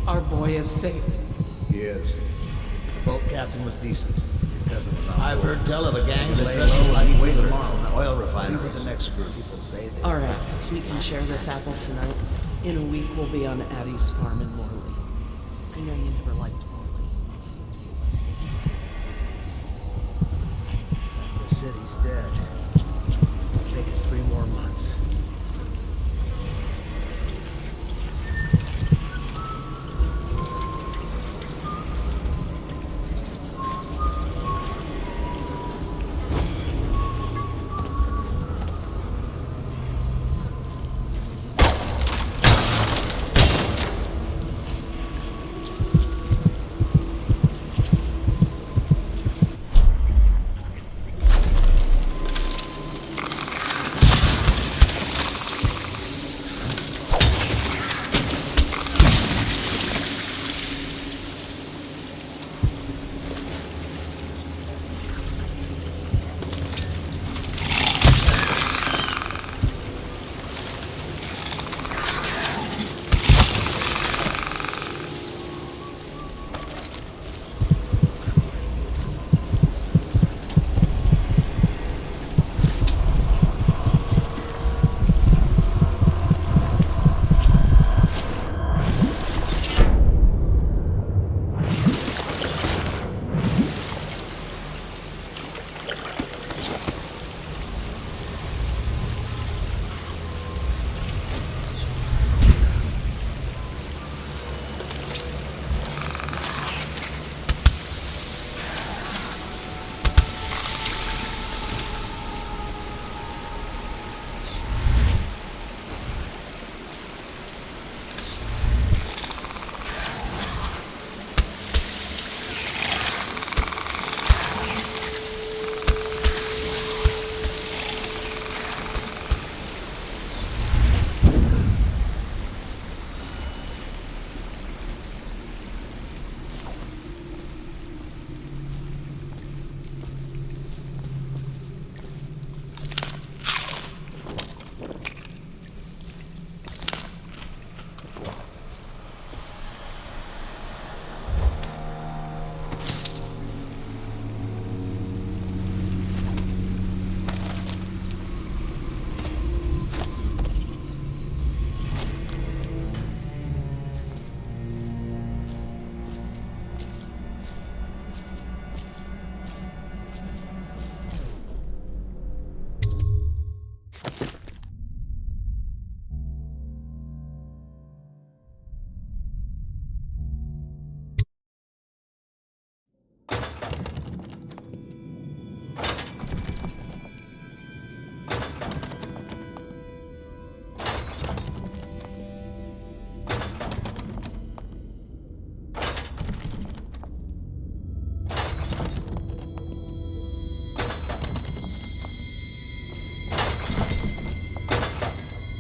Our boy is safe. He is. The boat captain was decent. Your cousin was on I've board. heard tell of a gang that Lay dresses low like and waiters tomorrow. from the oil We were refineries. the next group. People say they All right, practice. we can share this apple tonight. In a week, we'll be on Addie's farm in Morley. I know you never liked Morley. If the city's dead, take it 3 more months.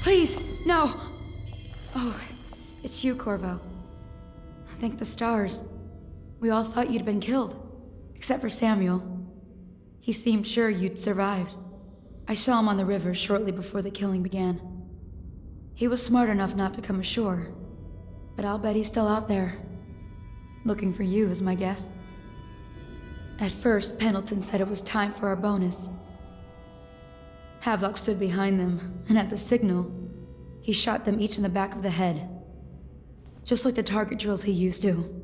Please, no! Oh, it's you, Corvo. Thank the stars. We all thought you'd been killed. Except for Samuel. He seemed sure you'd survived. I saw him on the river shortly before the killing began. He was smart enough not to come ashore. But I'll bet he's still out there. Looking for you, is my guess. At first, Pendleton said it was time for our bonus. Havelock stood behind them, and at the signal, he shot them each in the back of the head. Just like the target drills he used to.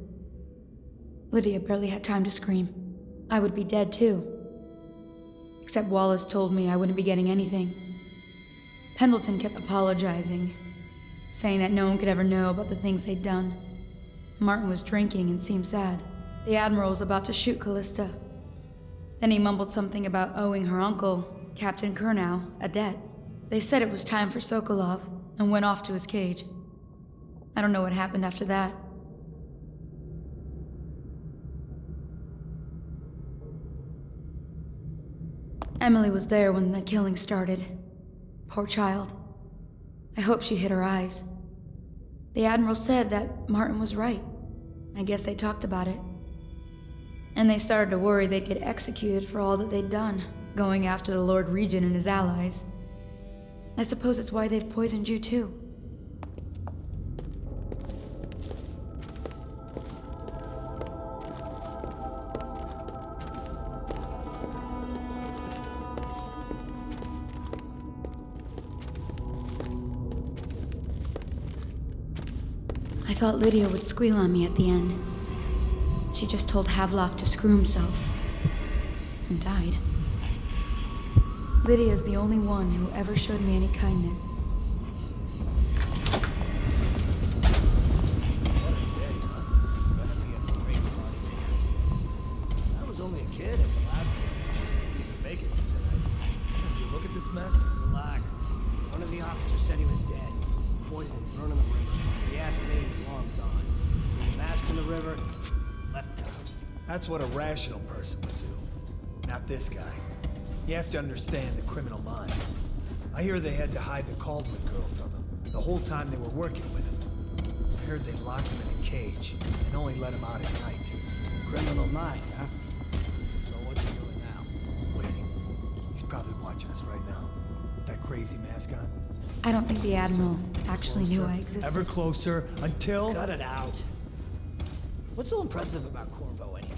Lydia barely had time to scream. I would be dead too. Except Wallace told me I wouldn't be getting anything. Pendleton kept apologizing, saying that no one could ever know about the things they'd done. Martin was drinking and seemed sad. The Admiral was about to shoot Callista. Then he mumbled something about owing her uncle, Captain Kurnow, a debt. They said it was time for Sokolov, and went off to his cage. I don't know what happened after that. Emily was there when the killing started. Poor child. I hope she hid her eyes. The Admiral said that Martin was right. I guess they talked about it. And they started to worry they'd get executed for all that they'd done, going after the Lord Regent and his allies. I suppose it's why they've poisoned you too. I thought Lydia would squeal on me at the end. She just told Havelock to screw himself. And died. Lydia's the only one who ever showed me any kindness. I was only a kid at the last one. You can make it to tonight. You look at this mess? Relax. One of the officers said he was dead. Poisoned, thrown in the river. If you ask me, he's long gone. Threw the mask in the river, left town. That's what a rational person would do. Not this guy. You have to understand the criminal mind. I hear they had to hide the Caldwell girl from him the whole time they were working with him. I heard they locked him in a cage and only let him out at night. Criminal mind, huh? So what's he doing now? Waiting. He's probably watching us right now. With that crazy mask on. I don't think the Admiral actually knew I existed. Ever closer until... Cut it out. What's so impressive about Corvo anyway?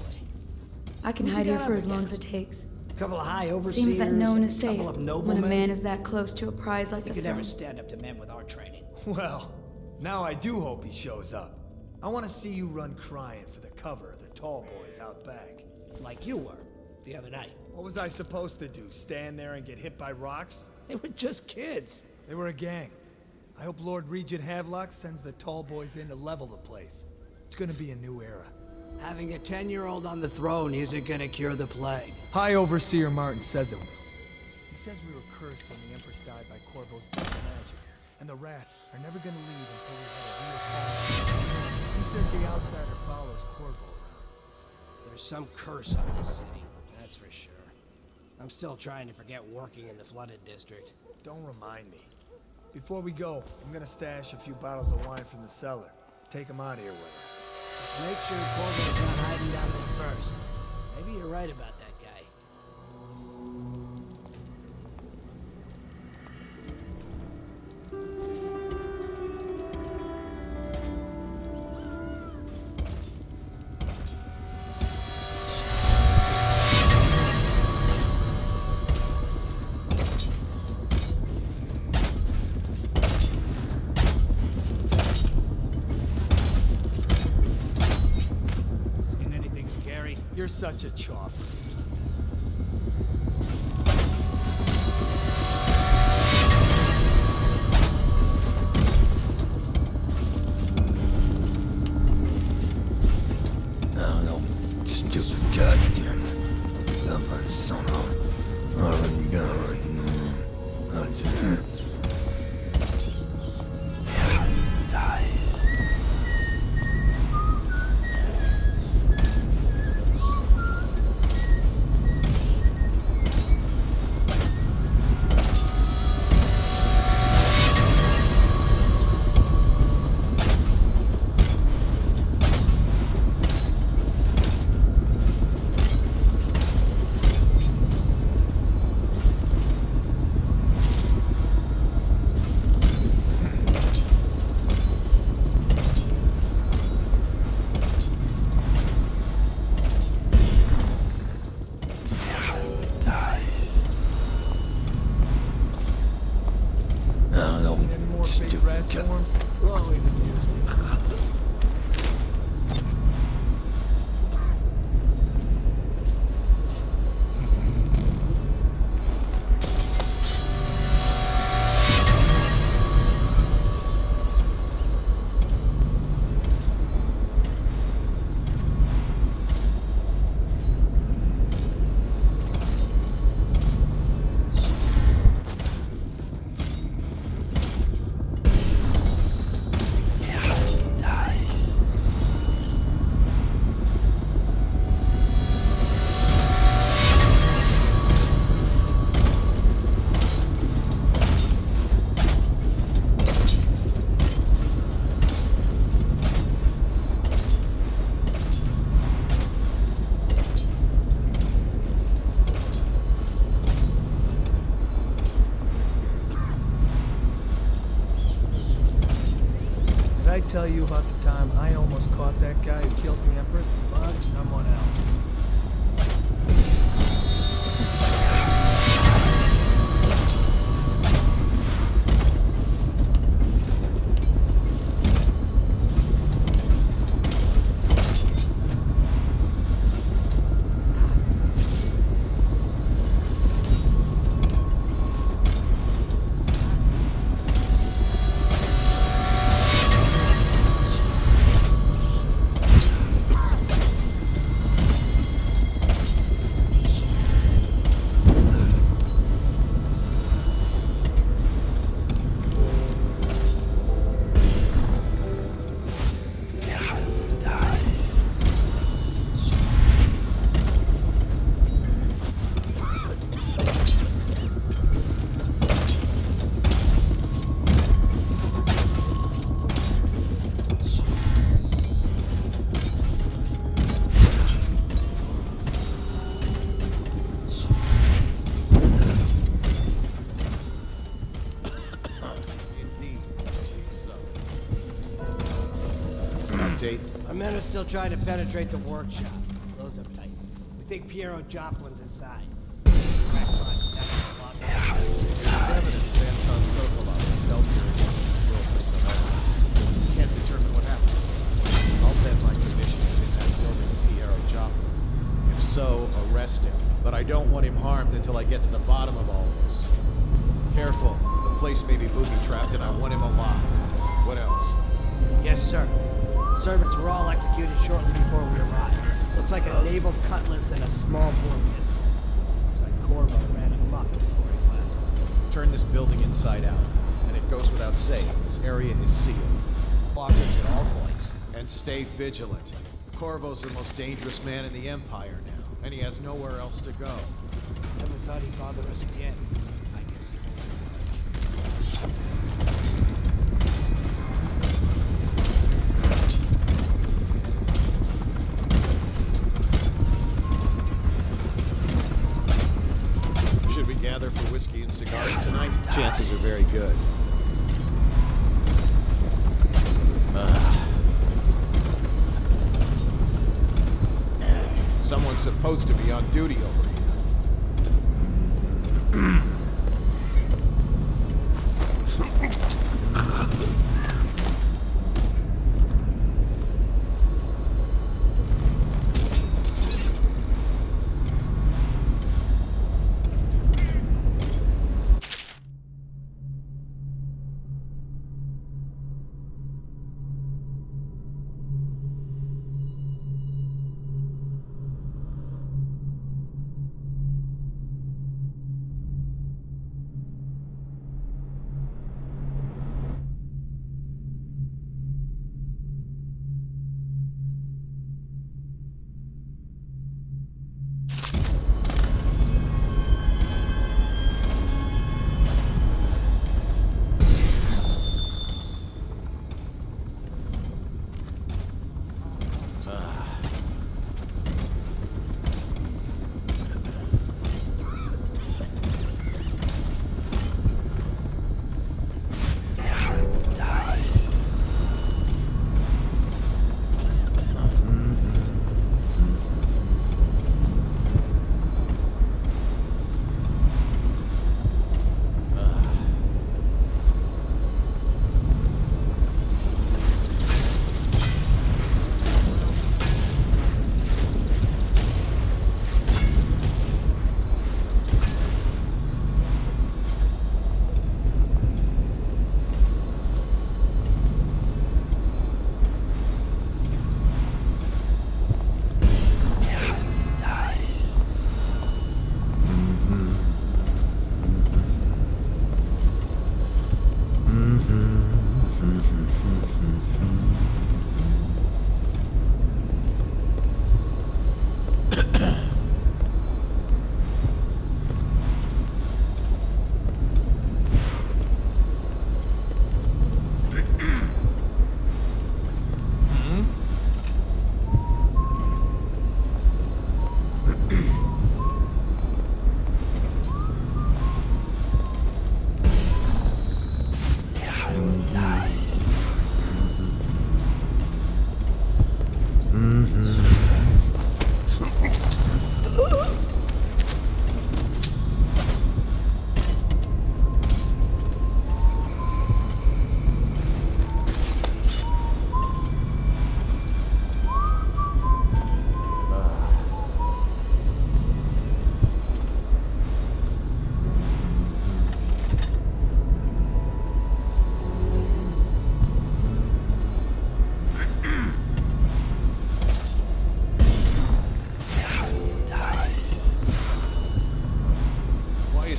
I can Who's hide he here got for up as long as it against? takes. A couple of high overseers, Seems that no one is a safe couple of when a noblemen. man is that close to a prize like He the could throne. never stand up to men with our training. Well, now I do hope he shows up. I want to see you run crying for the cover of the tall boys out back. Like you were, the other night. What was I supposed to do? Stand there and get hit by rocks? They were just kids. They were a gang. I hope Lord Regent Havelock sends the tall boys in to level the place. It's gonna be a new era. Having a 10-year-old on the throne isn't gonna cure the plague. High Overseer Martin says it will. He says we were cursed when the Empress died by Corvo's black magic, and the rats are never gonna leave until we had a real call. He says the outsider follows Corvo around. There's some curse on this city, that's for sure. I'm still trying to forget working in the flooded district. Don't remind me. Before we go, I'm gonna stash a few bottles of wine from the cellar. Take them out of here with us. Just make sure Corvo's not hiding down there first. Maybe you're right about that guy. Seen anything scary? You're such a choffer. No, stupid goddamn. Love somehow. Oh, God, no. That's it. It's nice. It's nice. No, Seen any more fake stupid rat god. swarms? We're always amused. It's nice. Did I tell you about the time I almost caught that guy who killed the Empress? Bug someone else. update? Our men are still trying to penetrate the workshop. Those are tight. We think Piero Joplin's inside. Crack front, that's lots of There's evidence that Anton Sokolov is held here against his will for some hours. We can't determine what happened. I'll bet my commission is in that building with Piero Joplin. If so, arrest him. But I don't want him harmed until I get to the bottom of all this. Careful. The place may be booby-trapped and I want him alive. What else? Yes, sir. The servants were all executed shortly before we arrived. Looks like a naval cutlass and a small bore pistol. Looks like Corvo ran amok before he left. Turn this building inside out. And it goes without saying, this area is sealed. Lockers at all points. And stay vigilant. Corvo's the most dangerous man in the Empire now, and he has nowhere else to go. Never thought he'd bother us again. I guess he holds a grudge. Should we gather for whiskey and cigars tonight? Chances are very good. Someone's supposed to be on duty over here.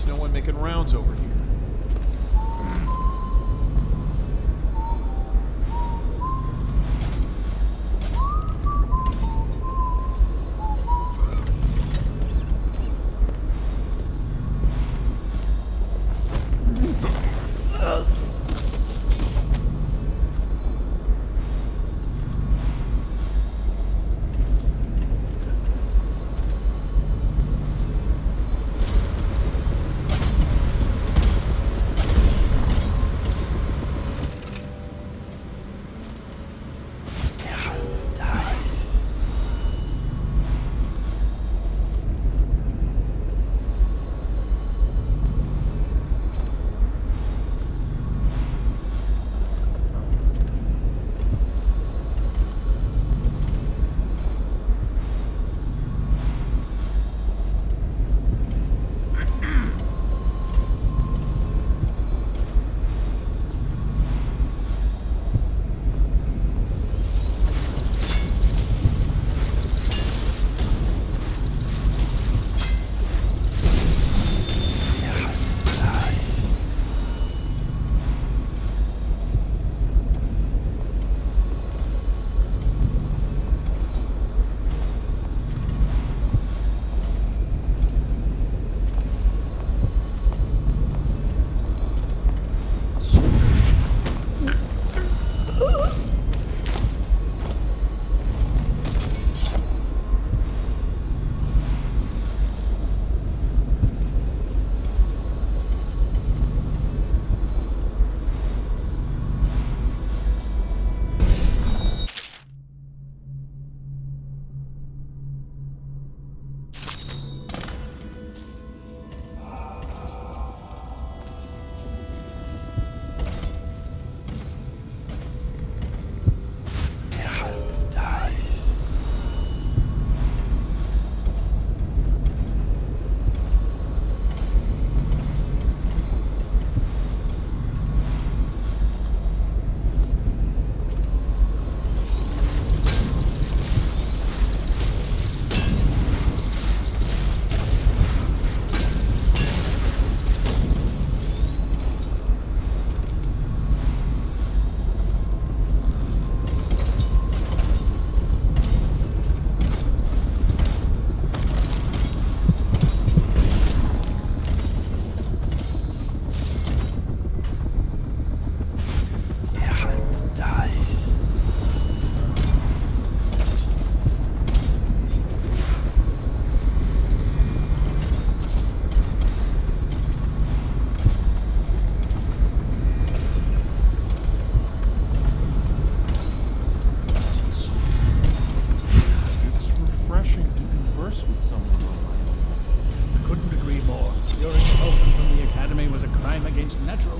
No one making rounds over here.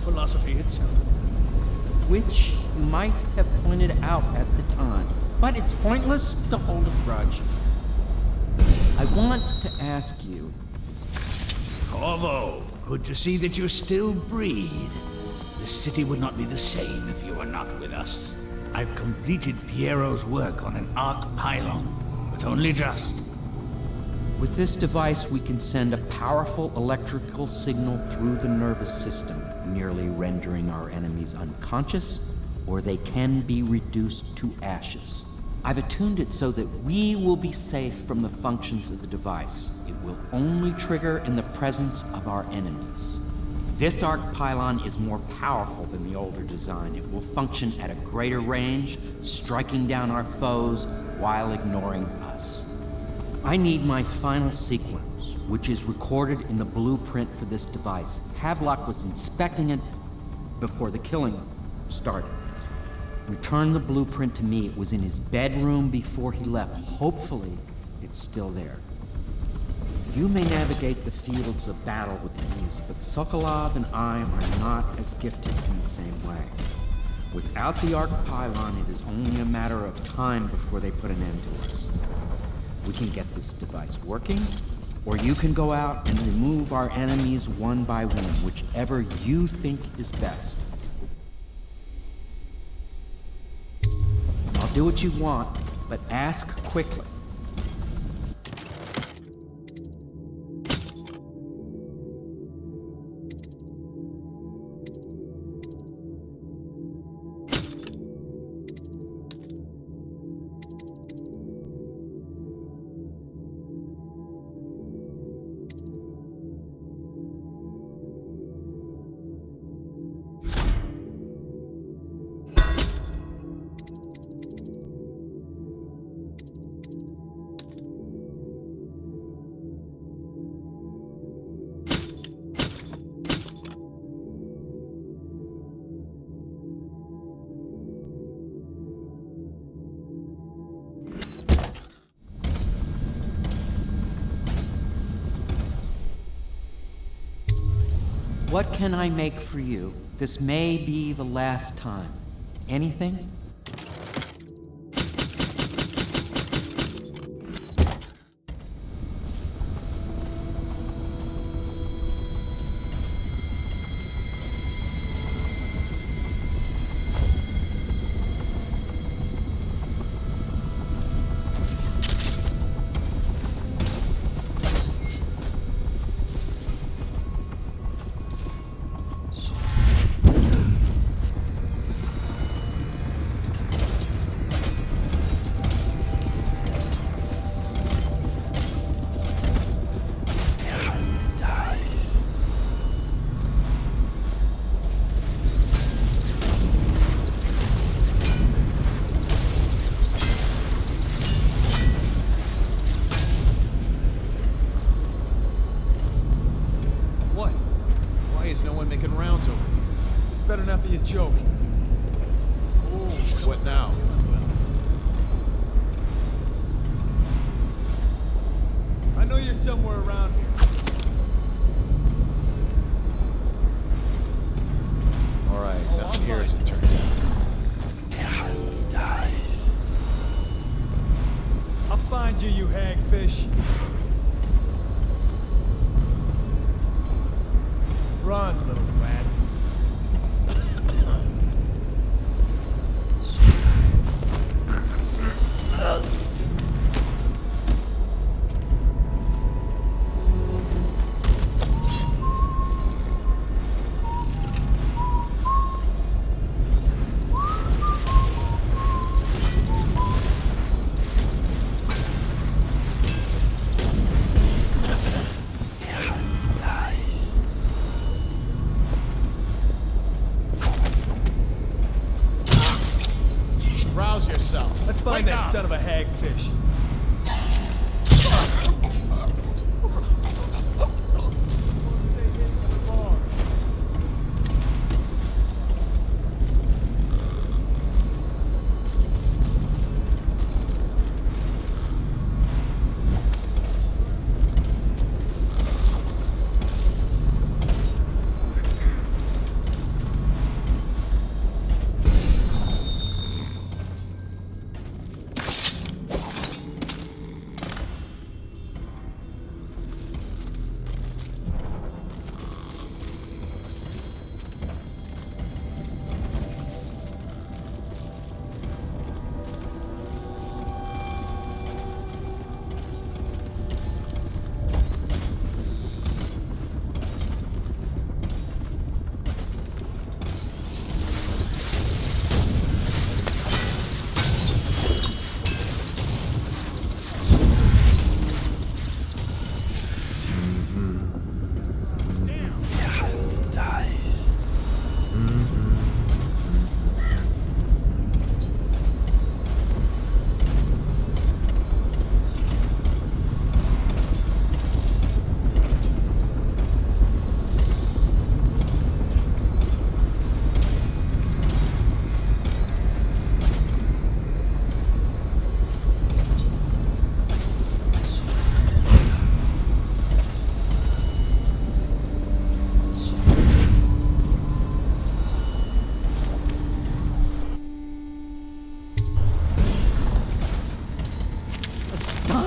philosophy itself. Which you might have pointed out at the time. But it's pointless to hold a grudge. I want to ask you, Corvo, good to see that you still breathe. The city would not be the same if you were not with us. I've completed Piero's work on an arc pylon, but only just. with this device we can send a powerful electrical signal through the nervous system, nearly rendering our enemies unconscious, or they can be reduced to ashes. I've attuned it so that we will be safe from the functions of the device. It will only trigger in the presence of our enemies. This arc pylon is more powerful than the older design. It will function at a greater range, striking down our foes while ignoring us. I need my final sequence, which is recorded in the blueprint for this device. Havelock was inspecting it before the killing started. Return the blueprint to me. It was in his bedroom before he left. Hopefully, it's still there. You may navigate the fields of battle with ease, but Sokolov and I are not as gifted in the same way. Without the arc pylon, it is only a matter of time before they put an end to us. We can get this device working, or you can go out and remove our enemies one by one, whichever you think is best. I'll do what you want, but ask quickly. What can I make for you? This may be the last time. Anything? What? Why is no one making rounds over here? This better not be a joke. What now? I know you're somewhere around here. All right, nothing here as it turns out. Der Hals dies. I'll find you, you hagfish. Run, little rat. Der Hals dies. Rouse yourself. Let's find Wake that up. son of a hagfish.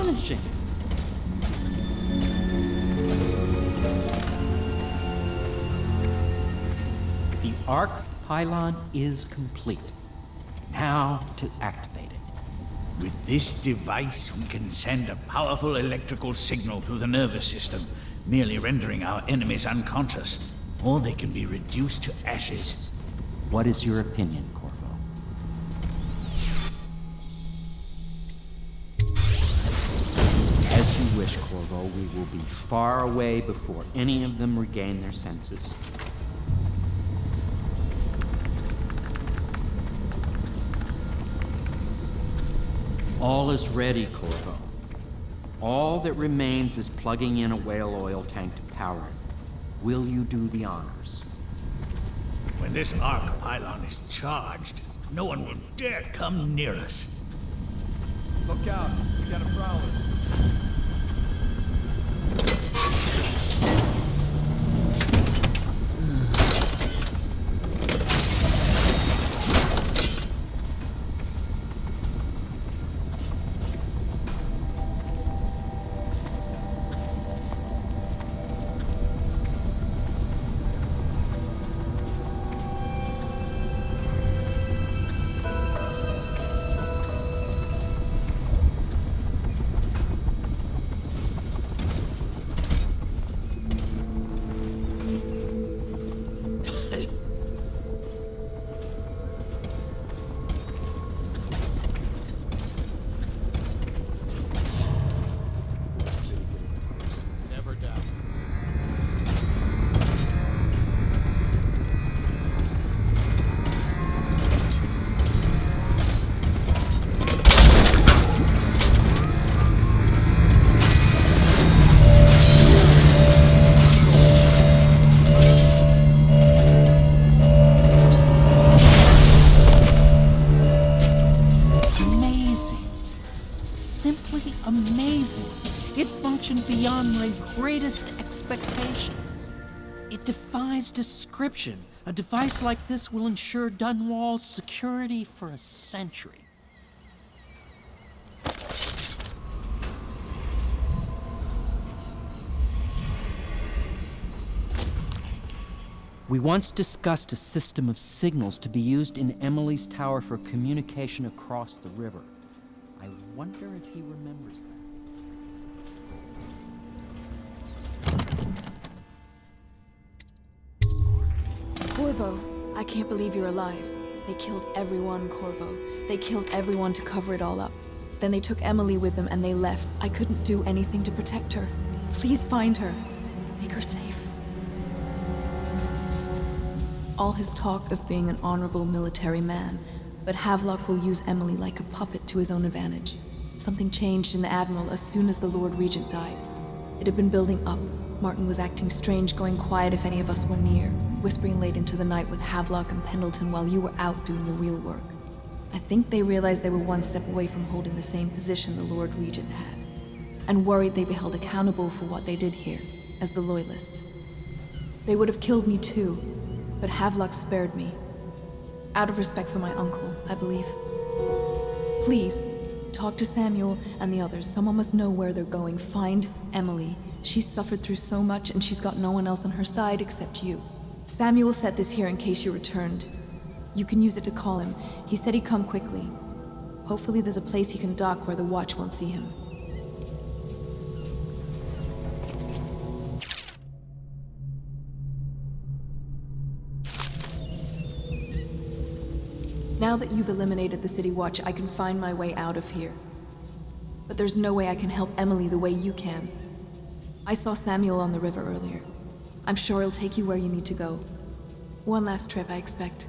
astonishing. The arc pylon is complete. Now to activate it. With this device, we can send a powerful electrical signal through the nervous system, merely rendering our enemies unconscious, or they can be reduced to ashes. What is your opinion, Corvo? As you wish, Corvo. We will be far away before any of them regain their senses. All is ready, Corvo. All that remains is plugging in a whale oil tank to power it. Will you do the honors? When this arc pylon is charged, no one will dare come near us. Look out. We got a prowler. Never doubt. Amazing. Simply amazing. It functioned beyond my greatest expectations. It defies description. A device like this will ensure Dunwall's security for a century. We once discussed a system of signals to be used in Emily's tower for communication across the river. I wonder if he remembers that. Corvo, I can't believe you're alive. They killed everyone, Corvo. They killed everyone to cover it all up. Then they took Emily with them and they left. I couldn't do anything to protect her. Please find her. Make her safe. All his talk of being an honorable military man, but Havelock will use Emily like a puppet to his own advantage. Something changed in the Admiral as soon as the Lord Regent died. It had been building up. Martin was acting strange, going quiet if any of us were near, whispering late into the night with Havelock and Pendleton while you were out doing the real work. I think they realized they were one step away from holding the same position the Lord Regent had, and worried they'd be held accountable for what they did here, as the Loyalists. They would have killed me too, but Havelock spared me. Out of respect for my uncle, I believe. Please, talk to Samuel and the others. Someone must know where they're going. Find Emily. She's suffered through so much and she's got no one else on her side except you. Samuel set this here in case you returned. You can use it to call him. He said he'd come quickly. Hopefully there's a place he can dock where the watch won't see him. Now that you've eliminated the City Watch, I can find my way out of here. But there's no way I can help Emily the way you can. I saw Samuel on the river earlier. I'm sure he'll take you where you need to go. One last trip, I expect.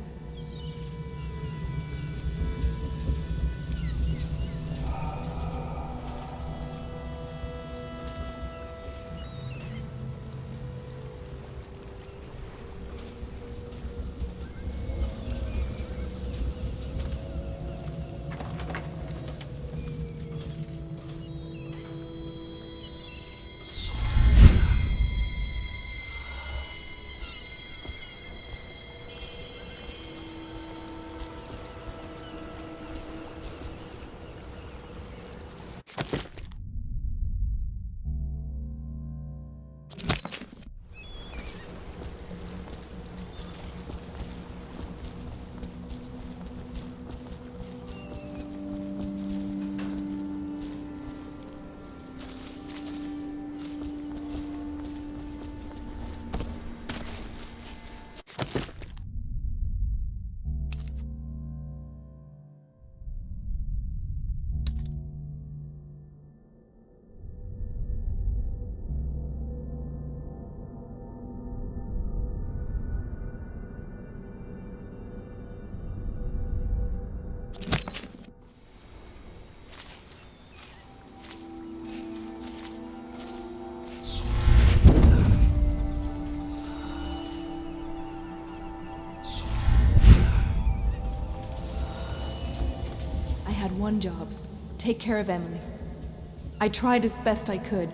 one job. Take care of Emily. I tried as best I could.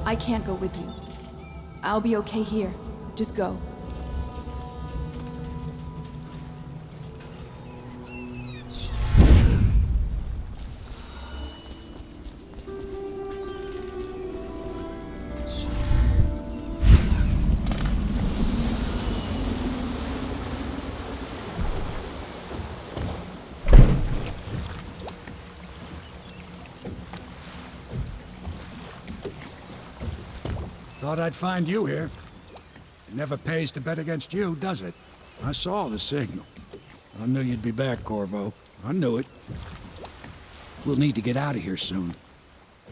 I can't go with you. I'll be okay here. Just go. Thought I'd find you here. It never pays to bet against you, does it? I saw the signal. I knew you'd be back, Corvo. I knew it. We'll need to get out of here soon.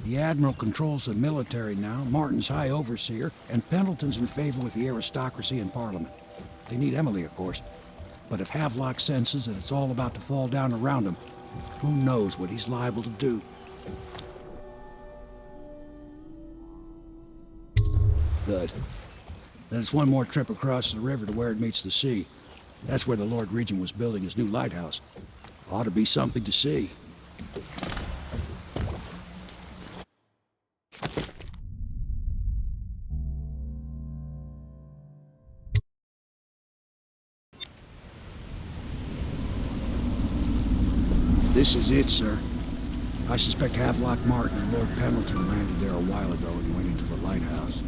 The Admiral controls the military now, Martin's High Overseer, and Pendleton's in favor with the aristocracy and Parliament. They need Emily, of course. But if Havelock senses that it's all about to fall down around him, who knows what he's liable to do? Good. Then it's one more trip across the river to where it meets the sea. That's where the Lord Regent was building his new lighthouse. Ought to be something to see. This is it, sir. I suspect Havelock Martin and Lord Pendleton landed there a while ago and went into the lighthouse.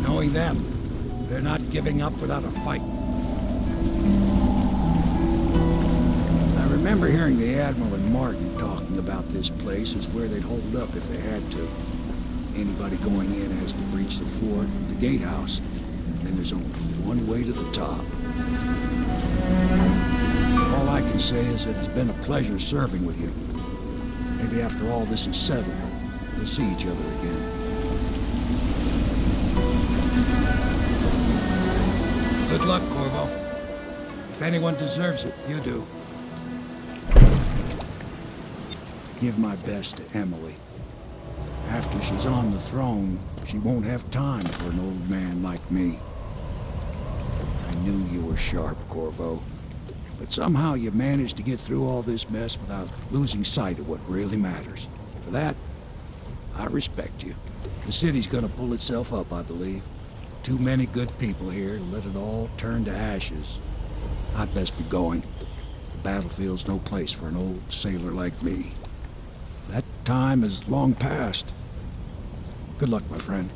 Knowing them, they're not giving up without a fight. I remember hearing the Admiral and Martin talking about this place as where they'd hold up if they had to. Anybody going in has to breach the fort, the gatehouse. Then there's only one way to the top. All I can say is that it's been a pleasure serving with you. Maybe after all this is settled, we'll see each other again. Good luck, Corvo. If anyone deserves it, you do. Give my best to Emily. After she's on the throne, she won't have time for an old man like me. I knew you were sharp, Corvo. But somehow you managed to get through all this mess without losing sight of what really matters. For that, I respect you. The city's gonna pull itself up, I believe. Too many good people here to let it all turn to ashes. I'd best be going. The battlefield's no place for an old sailor like me. That time is long past. Good luck, my friend.